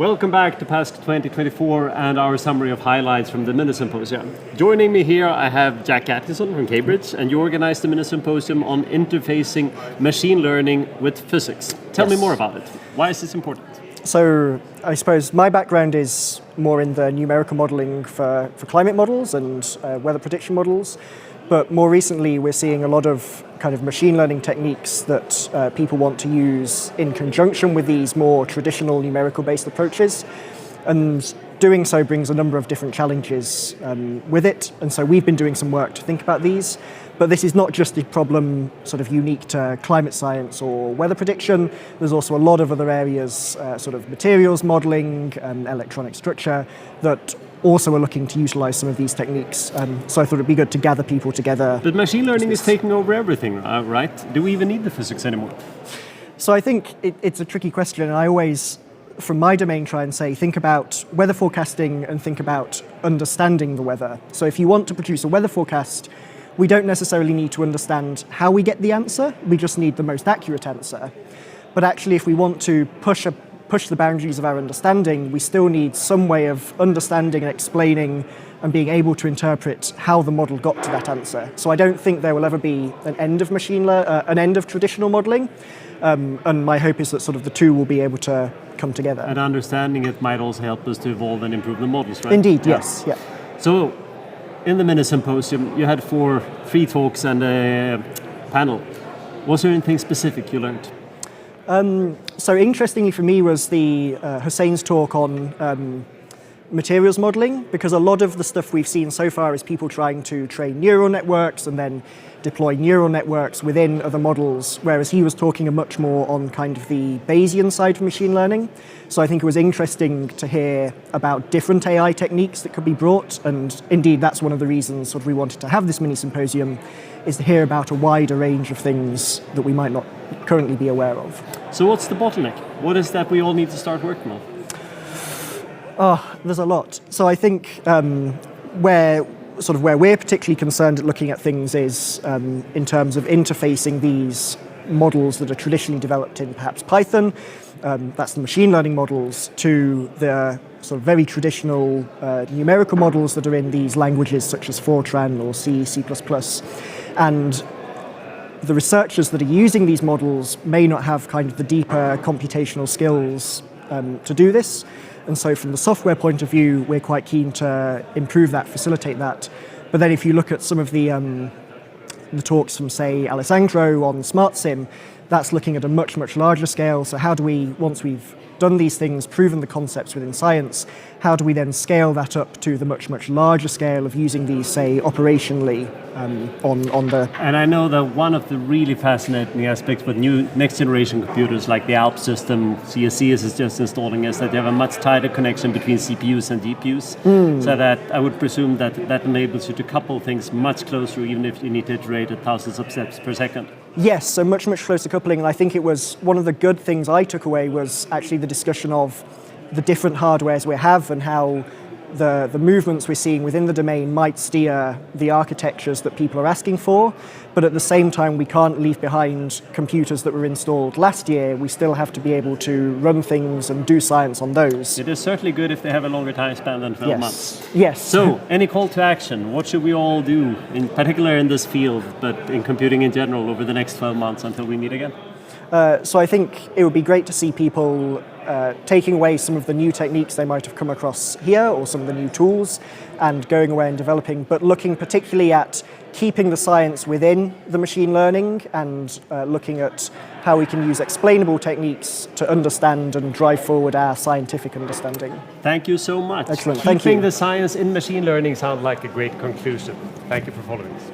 Welcome back to PASC 2024 and our summary of highlights from the Mini Symposium. Joining me here I have Jack Atkinson from Cambridge, and you organized the Mini Symposium on interfacing machine learning with physics. Tell me more about it. Why is this important? So I suppose my background is more in the numerical modeling for climate models and weather prediction models. But more recently, we're seeing a lot of kind of machine learning techniques that people want to use in conjunction with these more traditional numerical-based approaches. And doing so brings a number of different challenges with it. And so we've been doing some work to think about these. But this is not just a problem sort of unique to climate science or weather prediction. There's also a lot of other areas, sort of materials modeling and electronic structure, that also are looking to utilize some of these techniques. So I thought it'd be good to gather people together. But machine learning is taking over everything, right? Do we even need the physics anymore? So I think it's a tricky question, and I always, from my domain, try and say, think about weather forecasting and think about understanding the weather. So if you want to produce a weather forecast, we don't necessarily need to understand how we get the answer, we just need the most accurate answer. But actually, if we want to push the boundaries of our understanding, we still need some way of understanding and explaining and being able to interpret how the model got to that answer. So I don't think there will ever be an end of an end of traditional modeling, and my hope is that sort of the two will be able to come together. And understanding it might also help us to evolve and improve the models, right? Indeed, yes. Yeah. So, in the Mini Symposium, you had 4 free talks and a panel. Was there anything specific you learned? So interestingly for me was the Hussein's talk on materials modeling, because a lot of the stuff we've seen so far is people trying to train neural networks and then deploy neural networks within other models, whereas he was talking much more on kind of the Bayesian side of machine learning. So I think it was interesting to hear about different AI techniques that could be brought, and indeed that's one of the reasons sort of we wanted to have this mini symposium, is to hear about a wider range of things that we might not currently be aware of. So what's the bottleneck? What is that we all need to start working on? Oh, there's a lot. So I think where we're particularly concerned at looking at things is in terms of interfacing these models that are traditionally developed in perhaps Python, that's the machine learning models, to the sort of very traditional numerical models that are in these languages such as Fortran or C, C++. And the researchers that are using these models may not have kind of the deeper computational skills to do this. And so from the software point of view, we're quite keen to improve that, facilitate that. But then if you look at some of the talks from, say, Alessandro on SmartSim, that's looking at a much, much larger scale. So how do we, once we've done these things, proven the concepts within science, how do we then scale that up to the much, much larger scale of using these, say, operationally on the... And I know that one of the really fascinating aspects with new next-generation computers like the ALP system CSCS is just installing is that you have a much tighter connection between CPUs and GPUs. So that I would presume that enables you to couple things much closer, even if you need to iterate at thousands of steps per second. Yes, so much, much closer coupling. And I think it was one of the good things I took away was actually the discussion of the different hardwares we have and how the movements we're seeing within the domain might steer the architectures that people are asking for. But at the same time, we can't leave behind computers that were installed last year. We still have to be able to run things and do science on those. It is certainly good if they have a longer time span than 12 months. Yes. So, any call to action? What should we all do, in particular in this field, but in computing in general, over the next 12 months until we meet again? So I think it would be great to see people taking away some of the new techniques they might have come across here, or some of the new tools, and going away and developing, but looking particularly at keeping the science within the machine learning and looking at how we can use explainable techniques to understand and drive forward our scientific understanding. Thank you so much. Excellent, thank you. Keeping the science in machine learning sounds like a great conclusion. Thank you for following us.